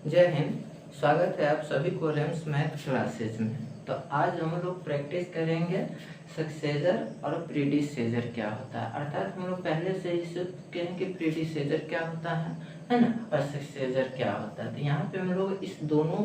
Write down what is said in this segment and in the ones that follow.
जय हिंद। स्वागत है आप सभी को रेम्स मैथ क्लासेज में। तो आज हम लोग प्रैक्टिस करेंगे सक्सेसर और प्रीडिसेसर क्या होता है। अर्थात हम लोग पहले से ही सीख चुके हैं कि प्रीडिसेसर क्या होता है ना, और सक्सेसर क्या होता है। तो यहाँ पे हम लोग इस दोनों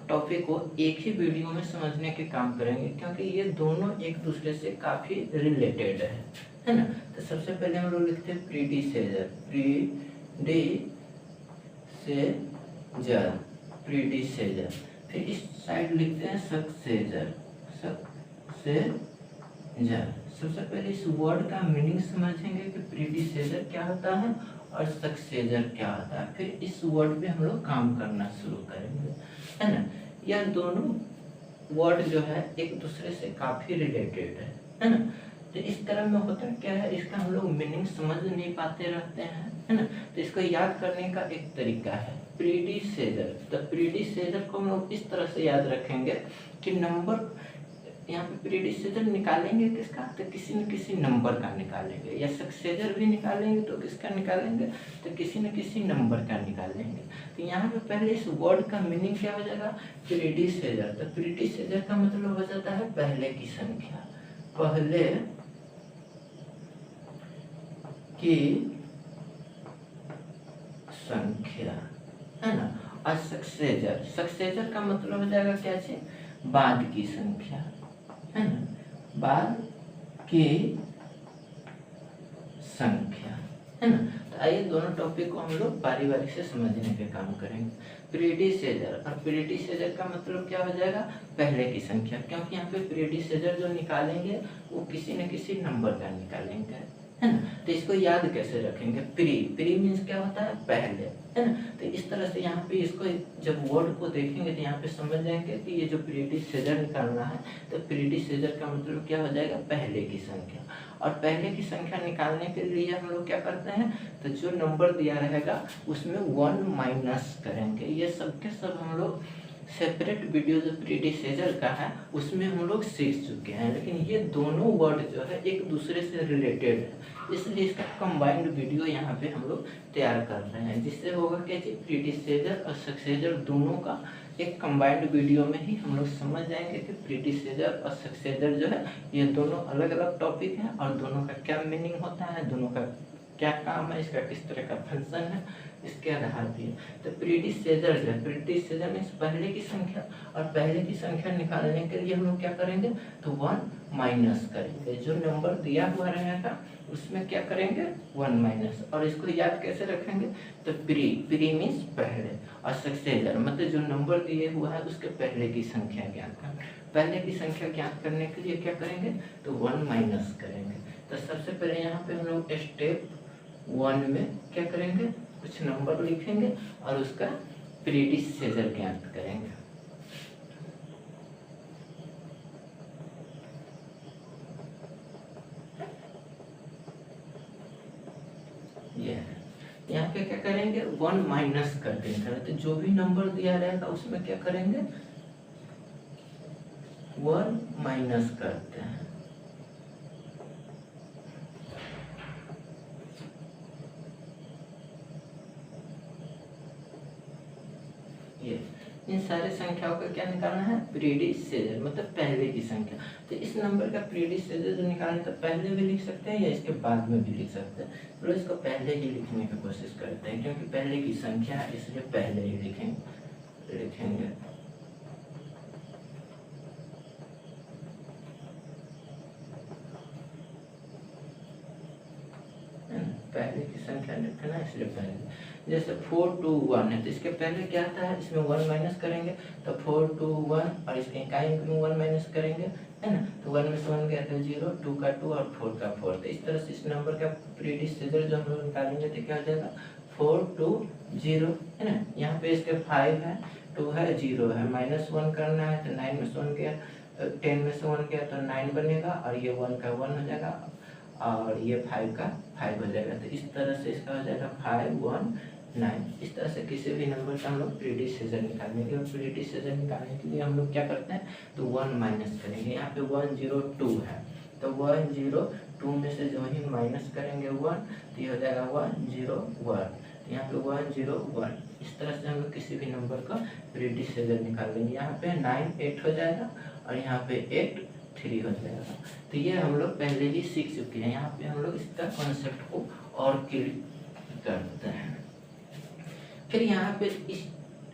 टॉपिक को एक ही वीडियो में समझने के काम करेंगे, क्योंकि ये दोनों एक दूसरे से काफ़ी रिलेटेड है ना। तो सबसे पहले हम लोग लिखते हैं प्रीडिसेसर, प्रीडिसेसर। फिर इस साइड लिखते हैं सक्सेसर। सबसे पहले इस वर्ड का मीनिंग समझेंगे कि प्रीडिसेसर क्या होता है और सक्सेसर क्या होता है। फिर इस वर्ड पे हम लोग काम करना शुरू करेंगे, है ना। यह दोनों वर्ड जो है एक दूसरे से काफ़ी रिलेटेड है ना। तो इस तरह में होता क्या है, इसका हम लोग मीनिंग समझ नहीं पाते रहते हैं, है ना। तो इसको याद करने का एक तरीका है प्रीडिसेसर। तो प्रीडिसेसर को हम लोग इस तरह से याद रखेंगे कि नंबर, यहाँ पे प्रीडिसेसर निकालेंगे किसका, तो किसी न किसी नंबर का निकालेंगे, या सक्सेसर भी निकालेंगे तो किसका निकालेंगे, तो किसी न किसी नंबर का निकालेंगे। तो यहाँ पे पहले इस वर्ड का मीनिंग क्या हो जाएगा, प्रीडिसेसर। तो प्रीडिसेसर का मतलब हो जाता है पहले की संख्या, पहले की संख्या, है ना। और सक्सेसर का मतलब हो जाएगा क्या चीज, बाद की संख्या, है ना, बाद की संख्या, है ना। तो आइए दोनों टॉपिक को हम लोग बारी बारी से समझने के काम करेंगे। प्रीडिसेसर और प्रीडिसेसर का मतलब क्या हो जाएगा, पहले की संख्या, क्योंकि यहाँ पे प्रीडिसेसर जो निकालेंगे वो किसी न किसी नंबर का निकालेंगे, है ना। तो इसको याद कैसे रखेंगे, प्री मीन्स क्या होता है, पहले, है ना। तो इस तरह से यहाँ पे इसको जब वर्ड को देखेंगे तो यहाँ पे समझ जाएंगे कि ये जो प्रीडिसेसर निकालना है, तो प्रीडिसेसर का मतलब क्या हो जाएगा, पहले की संख्या। और पहले की संख्या निकालने के लिए हम लोग क्या करते हैं, तो जो नंबर दिया रहेगा उसमें 1 माइनस करेंगे। ये सब के सब हम लोग सेपरेट वीडियो जो प्रीडिसेसर का है उसमें हम लोग सीख चुके हैं, लेकिन ये दोनों वर्ड जो है एक दूसरे से रिलेटेड है, इसलिए इसका कंबाइंड वीडियो यहाँ पे हम लोग तैयार कर रहे हैं, जिससे होगा क्या जी, प्रीडिसेसर और सक्सेसर दोनों का एक कंबाइंड वीडियो में ही हम लोग समझ जाएंगे कि प्रीडिसेसर और सक्सेसर जो है ये दोनों अलग अलग टॉपिक हैं, और दोनों का क्या मीनिंग होता है, दोनों का क्या काम है, इसका किस तरह का फंक्शन है, इसके आधार पे। तो प्रीडिसेसर जो है, प्रीडिसेसर मीन्स पहले की संख्या, और पहले की संख्या निकालने के लिए हम लोग क्या करेंगे, तो 1 माइनस करेंगे। जो नंबर दिया हुआ रहेगा उसमें क्या करेंगे, 1 माइनस। और इसको याद कैसे रखेंगे, तो प्री मीन्स पहले, और सक्सेसर मतलब जो नंबर दिए हुआ है उसके पहले की संख्या ज्ञात करना। पहले की संख्या ज्ञात करने के लिए क्या करेंगे, तो 1 माइनस करेंगे। तो सबसे पहले यहाँ पे हम लोग स्टेप 1 में क्या करेंगे, कुछ नंबर लिखेंगे और उसका प्रीडिसेसर ज्ञात करेंगे। ये यहाँ पे क्या करेंगे, 1 माइनस कर देंगे। तो जो भी नंबर दिया रहेगा उसमें क्या करेंगे, 1 माइनस करते हैं। ये इन सारे संख्याओं का क्या निकालना है, प्रीडिसेसर मतलब पहले की संख्या। तो इस नंबर का प्रीडिसेसर जो निकालना, तो पहले भी लिख सकते हैं या इसके बाद में भी लिख सकते हैं। तो इसको पहले ही लिखने की कोशिश करते हैं, क्योंकि पहले की संख्या है इसलिए पहले ही लिखेंगे। पहले की संख्या लिखना है इसलिए पहले। जैसे 4 2 1 है, तो इसके पहले क्या आता है, इसमें 1 माइनस करेंगे, तो 4 2 1, और इसके इकाई में 1 माइनस करेंगे, है ना। तो 1 में से 1 गया तो 0, 2 का 2 और 4 का 4। तो इस तरह से इस नंबर का प्रीडिसेसर जो हम लोग निकालेंगे तो क्या हो जाएगा, 4 2 0, है ना। यहाँ पे इसके 5 है, 2 है, 0 है, -1 करना है तो 9 में से 1 गया, 10 में से 1 गया तो 9 बनेगा, और ये 1 का 1 हो जाएगा, और ये 5 का 5 हो जाएगा। तो इस तरह से इसका हो जाएगा 5 1 9। इस तरह से किसी भी नंबर का हम लोग प्रीडिसेसर निकालने के, प्रीडिसेसर निकालने के लिए हम लोग क्या करते हैं, तो 1 माइनस करेंगे। यहाँ पे 1 0 2 है, तो 1 0 2 में से जो ही माइनस करेंगे 1, तो ये हो जाएगा 1 0 1। तो यहाँ पे 101 इस तरह से हम लोग किसी भी नंबर का प्रीडिसेसर निकाल लेंगे। यहाँ पे 9 8 हो जाएगा और यहाँ पे 8 3 हो जाएगा। तो ये हम लोग पहले ही सीख चुके हैं। यहाँ पे हम लोग इसका कॉन्सेप्ट को और क्लियर करते हैं। फिर यहाँ पे इस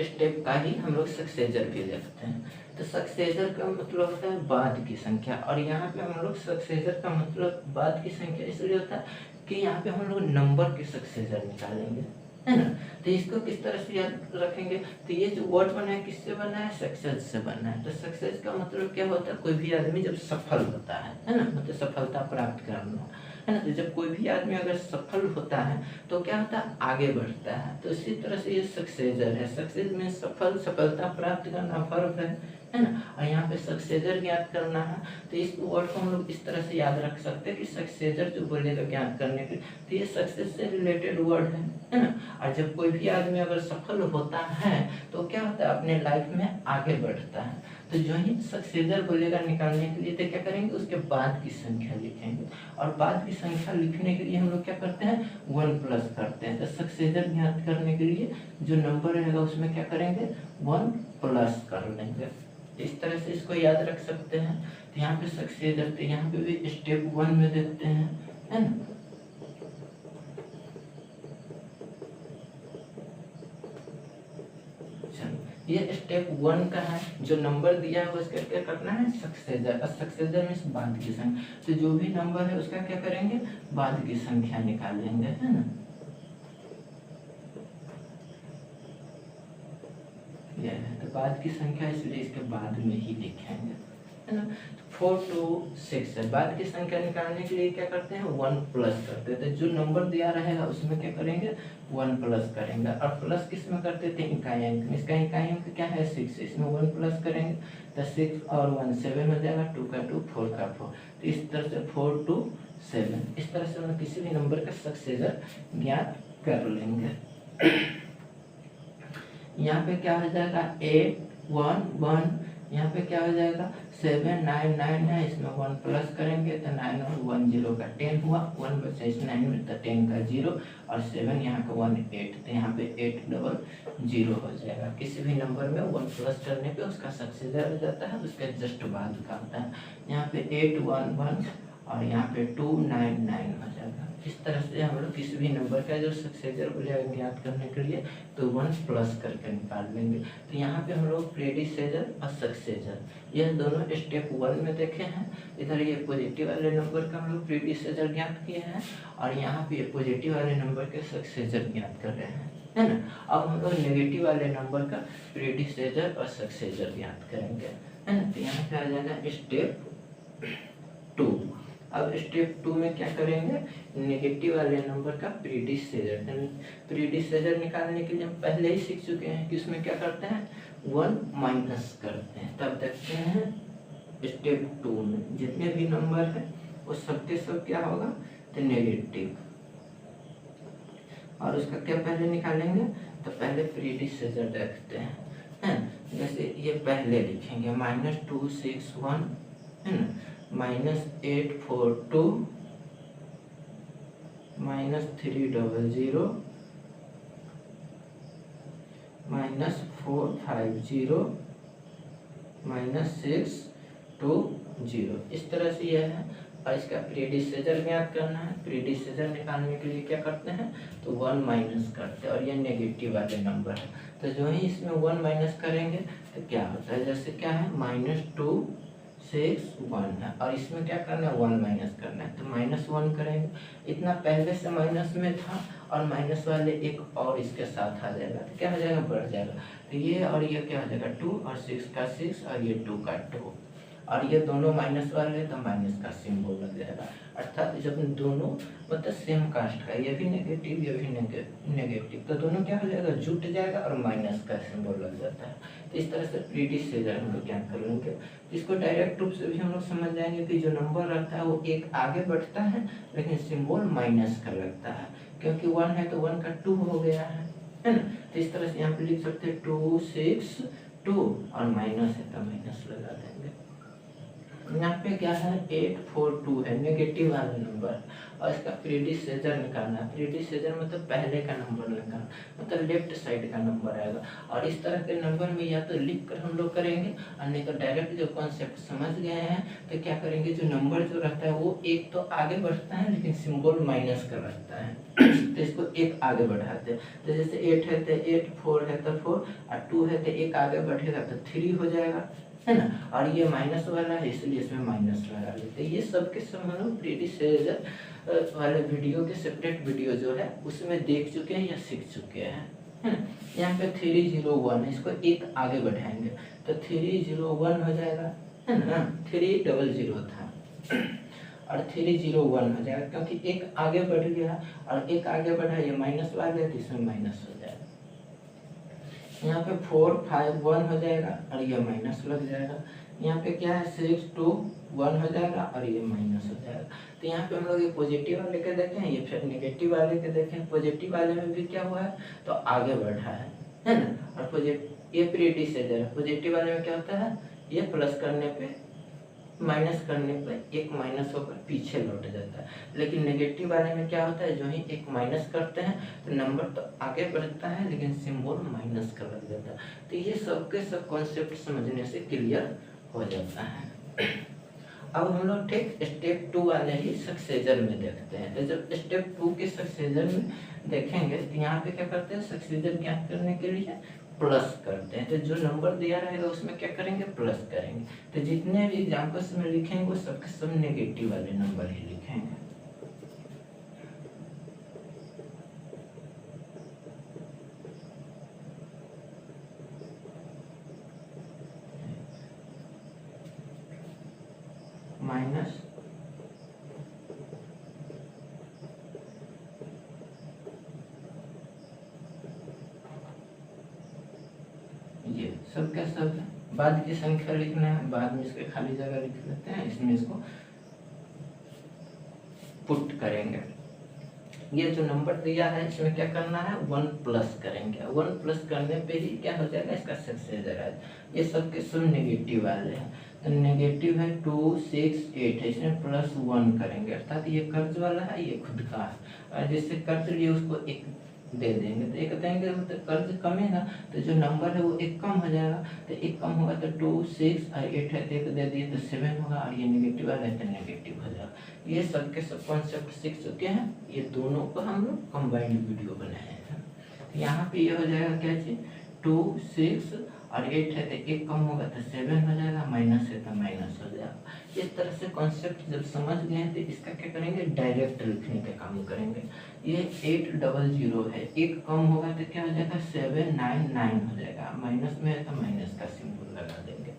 स्टेप का ही हम लोग सक्सेसर भी देखते हैं। तो सक्सेसर का मतलब होता है बाद की संख्या, और यहाँ पे हम लोग सक्सेसर का मतलब बाद की संख्या इसलिए होता है कि यहाँ पे हम लोग नंबर के सक्सेसर निकालेंगे, है ना। तो इसको किस तरह से याद रखेंगे, तो ये जो वर्ड बना है किससे बना है, सक्सेस से बना है। तो सक्सेस का मतलब क्या होता है, कोई भी आदमी जब सफल होता है ना, मतलब सफलता प्राप्त करना, है ना। तो जब कोई भी आदमी अगर सफल होता है तो क्या होता है, आगे बढ़ता है। तो इसी तरह से ये सक्सेसर है। सक्सेस में सफल, सफलता प्राप्त करना, वर्ब है ना। और यहाँ पे सक्सेसर ज्ञात करना है। तो इस वर्ड को हम लोग इस तरह से याद रख सकते हैं कि सक्सेसर जो बोलेगा ज्ञात करने के, तो ये सक्सेस से रिलेटेड वर्ड है ना। और जब कोई भी आदमी अगर सफल होता है तो क्या होता है, अपने लाइफ में आगे बढ़ता है। तो जो ही सक्सेसर बोलेगा निकालने के लिए तो क्या करेंगे, उसके बाद की संख्या लिखेंगे। और बाद की संख्या लिखने के लिए हम लोग क्या करते हैं, 1 प्लस करते हैं। तो सक्सेसर ज्ञात करने के लिए जो नंबर रहेगा उसमें क्या करेंगे, 1 प्लस कर लेंगे। इस तरह से इसको याद रख सकते हैं। तो यहाँ पे सक्सेसर, तो यहाँ पे भी स्टेप 1 में देखते हैं, है ना। ये स्टेप 1 का है, जो नंबर दिया है उसका क्या करना है, सक्सेसर। और सक्सेसर में बाद की संख्या, तो जो भी नंबर है उसका क्या करेंगे, बाद की संख्या निकालेंगे, है ना। यह है, तो बाद की संख्या इसलिए इसके बाद में ही लिखेंगे, है ना। 4 2 6 है। बाद की संख्या निकालने के लिए क्या करते हैं, 1 प्लस करते हैं। तो जो नंबर दिया रहेगा उसमें क्या करेंगे, 1 प्लस करेंगे। और प्लस किस में करते थे, इकाई अंक में। इसका इकाई अंक क्या है, 6, इसमें 1 प्लस करेंगे तो 6 और 1 7 हो जाएगा, 2 का 2 4 का 4। तो इस तरह से 4 2 7 इस तरह से हम किसी भी नंबर का सक्सेसर ज्ञात कर लेंगे। यहाँ पे क्या हो जाएगा, 8 1 1, यहाँ पे क्या हो जाएगा 7 9 9 है, इसमें 1 प्लस करेंगे तो 9 और 1 0 का 10 हुआ, 1 बचा इस 9 में तो 10 का 0 और 7 यहाँ का 1 8, तो यहाँ पे 8 डबल 0 हो जाएगा। किसी भी नंबर में 1 प्लस करने पे उसका सक्सेसर हो जाता है, उसके जस्ट बाद का आता है। यहाँ पे 8 1 1 और यहाँ पे 2 9 9 हो जाएगा। इस तरह से हम लोग किसी भी नंबर का जो सक्सेसर बोलेगा ज्ञात करने के लिए तो 1 प्लस करके निकाल लेंगे। तो यहाँ पे हम लोग प्रीडिसेसर और सक्सेसर यह दोनों स्टेप 1 में देखे हैं। इधर ये पॉजिटिव वाले नंबर का हम लोग प्रीडिसेसर ज्ञात किए हैं और यहाँ पे पॉजिटिव वाले नंबर के सक्सेसर ज्ञात कर रहे हैं, है ना। अब हम लोग नेगेटिव वाले नंबर का प्रीडिसेसर और सक्सेसर ज्ञात करेंगे, है ना। तो यहाँ पे आ जाएगा स्टेप 2। अब स्टेप 2 में क्या करेंगे, नेगेटिव वाले नंबर का प्रीडिसेसर। प्रीडिसेसर निकालने के लिए हम पहले ही सीख चुके हैं कि उसमें क्या करते हैं, 1 माइनस करते हैं। तब देखते हैं स्टेप 2 में जितने भी नंबर है वो सबके सब क्या होगा, तो नेगेटिव। और उसका क्या पहले निकालेंगे, तो पहले प्रीडिसेसर देखते हैं। जैसे ये पहले लिखेंगे -2 6 1, है ना, -8 4 2, -3 0 0, -4 5 0, -6 2 0। इस तरह से यह है। और इसका प्रीडिसेसर ज्ञात करना है। प्रीडिसेसर निकालने के लिए क्या करते हैं, तो 1 माइनस करते हैं और ये नेगेटिव वाले नंबर है। तो जो ही इसमें 1 माइनस करेंगे तो क्या होता है, जैसे क्या है -2 6 1 है और इसमें क्या करना है, 1 माइनस करना है, तो -1 करेंगे। इतना पहले से माइनस में था और माइनस वाले एक और इसके साथ आ जाएगा तो क्या हो जाएगा, बढ़ जाएगा। तो ये और ये क्या हो जाएगा, 2 और 6 का 6 और ये 2 का 2 और ये दोनों माइनस वाले तो माइनस का सिंबल लग जाएगा। अर्थात जब दोनों मतलब सेम कास्ट का, ये भी नेगेटिव ये भी नेगेटिव, तो दोनों क्या हो जाएगा, जुट जाएगा और माइनस का सिंबल लग जाता है। तो इस तरह से प्रीडिसेसर हम लोग क्या कर लेंगे, इसको डायरेक्ट रूप से भी हम लोग समझ जाएंगे कि जो नंबर रहता है वो एक आगे बढ़ता है लेकिन सिंबल माइनस का लगता है, क्योंकि 1 है तो 1 का 2 हो गया है ना। तो इस तरह से यहाँ पे लिख सकते हैं 2 6 2 और माइनस है तो माइनस लगा देंगे। यहाँ पे क्या है 842 है, नेगेटिव वाला नंबर, और इसका प्रीडिसेसर निकालना है। प्रीडिसेसर मतलब पहले का नंबर निकालना, मतलब लेफ्ट साइड का नंबर आएगा। और इस तरह के नंबर में या तो लिख कर हम लोग करेंगे, और नहीं तो डायरेक्ट जो कॉन्सेप्ट समझ गए हैं तो क्या करेंगे, जो नंबर जो रहता है वो एक तो आगे बढ़ता है लेकिन सिंबल माइनस का रहता है तो इसको एक आगे बढ़ाते हैं। तो जैसे 8 है तो 8, 4 है तो 4, और 2 है तो एक आगे बढ़ेगा तो 3 हो जाएगा, है ना। और ये माइनस वाला है इसलिए इसमें माइनस लगा लेते हैं। ये सब के सब हम लोग प्रीडिसेसर वाले वीडियो के सेपरेट वीडियो जो है उसमें देख चुके हैं या सीख चुके हैं, है ना। यहाँ पे 301 इसको एक आगे बढ़ाएंगे तो 301 हो जाएगा, है ना। 300 था और 301 हो जाएगा, क्योंकि एक आगे बढ़ गया और एक आगे बढ़ा, ये माइनस वाले तो इसमें माइनस हो जाएगा। यहाँ पे 451 हो जाएगा और ये माइनस लग जाएगा। यहाँ पे क्या है 621 हो जाएगा और ये माइनस हो जाएगा। तो यहाँ पे हम लोग ये पॉजिटिव वाले के देखें, ये फिर नेगेटिव वाले के देखें। पॉजिटिव वाले में भी क्या हुआ है तो आगे बढ़ा है ना। और ये प्रीडिसेसर है। पॉजिटिव वाले में क्या होता है, ये प्लस करने पे माइनस करने पर एक माइनस होकर पीछे लौट जाता है। लेकिन नेगेटिव वाले में क्या होता है, जो ही एक माइनस करते हैं तो नंबर तो आगे बढ़ता है लेकिन सिंबल माइनस का लग जाता है। तो ये सबके सब कॉन्सेप्ट समझने से क्लियर हो जाता है। अब हम लोग ठीक स्टेप 2 वाले ही सक्सेसर में देखते हैं। तो जब स्टेप 2 के सक्सेसर में देखेंगे तो यहाँ पे क्या करते हैं, सक्सेसर ज्ञात करने के लिए प्लस करते हैं। तो जो नंबर दिया रहेगा उसमें क्या करेंगे, प्लस करेंगे। तो जितने भी एग्जाम्पल्स में लिखेंगे वो सबके सब नेगेटिव वाले नंबर ही लिखेंगे। माइनस ये सब क्या सब है, बाद की संख्या लिखना है, बाद में इसके खाली जगह लिख लेते हैं, इसमें इसको पुट करेंगे। ये जो नंबर दिया है इसमें क्या करना है, 1 प्लस करेंगे। 1 प्लस करने पे ही क्या हो जाएगा, इसका सक्सेसर है। ये सब के सब नेगेटिव वाले हैं। तो नेगेटिव है 2, 6, 8 है, इसमें प्लस 1 करेंगे, अर्थात ये कर्ज वाला है, ये खुद का है। और जिससे कर्ज लिए उसको एक दे देंगे, तो एक देंगे मतलब कर्ज कमेगा तो जो नंबर है वो एक कम हो जाएगा। तो एक कम होगा तो 2, 6 और 8 है तो एक दे दिए तो 7 होगा, और ये नेगेटिव वाला है तो नेगेटिव हो जाएगा। ये सब के सब कॉन्सेप्ट सीख चुके हैं। ये दोनों को हम लोग कंबाइंड वीडियो बनाए हैं। यहाँ पे ये हो जाएगा क्या चीज, 2, 6 और 8 है तो एक कम होगा तो 7 हो जाएगा, माइनस है तो माइनस हो जाएगा। इस तरह से कॉन्सेप्ट जब समझ गए तो इसका क्या करेंगे, डायरेक्ट लिखने का काम करेंगे। ये 800 है, एक कम होगा तो क्या हो जाएगा, 799 हो जाएगा, माइनस में है तो माइनस का सिंबल लगा देंगे।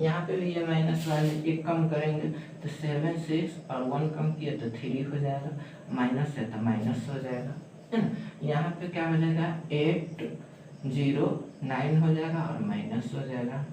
यहाँ पे भी ये माइनस वाले एक कम करेंगे तो 7, 6 और 1 कम किया तो 3 हो जाएगा, माइनस है तो माइनस हो जाएगा, है ना। यहाँ पे क्या हो जाएगा 809 हो जाएगा और माइनस हो जाएगा,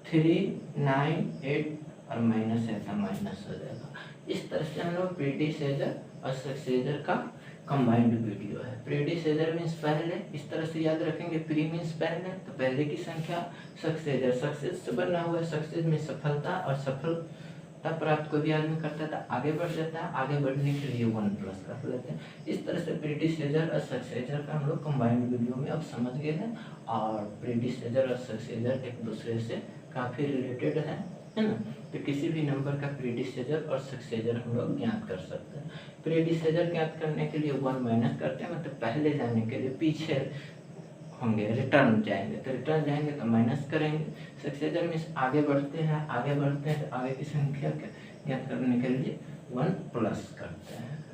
398 और माइनस है तो माइनस हो जाएगा। इस तरह से हम लोग प्रीडिसेसर और सक्सेसर का कंबाइंड वीडियो है। प्रीडिसेसर मीन्स पहले, इस तरह से याद रखेंगे, प्री मीन्स पहले, तो पहले की संख्या, सक्सेसर सक्सेस से बना हुआ है, सक्सेस में सफलता, और सफलता प्राप्त कोई भी आदमी करता है तो आगे बढ़ जाता है, आगे बढ़ने के लिए 1 प्लस कर लेते हैं। इस तरह से प्रीडिसेसर और सक्सेसर का हम लोग कंबाइंड वीडियो में अब समझ गए हैं। और प्रीडिसेसर और सक्सेसर एक दूसरे से काफ़ी रिलेटेड है ना। तो किसी भी नंबर का प्रीडिसेसर और सक्सेसर हम लोग ज्ञात कर सकते हैं। प्रीडिसेसर ज्ञात करने के लिए 1 माइनस करते हैं, मतलब पहले जाने के लिए पीछे होंगे, रिटर्न जाएंगे तो रिटर्न जाएंगे तो माइनस करेंगे। सक्सेसर मीन्स आगे बढ़ते हैं, आगे बढ़ते हैं तो आगे की संख्या ज्ञात करने के लिए 1 प्लस करते हैं।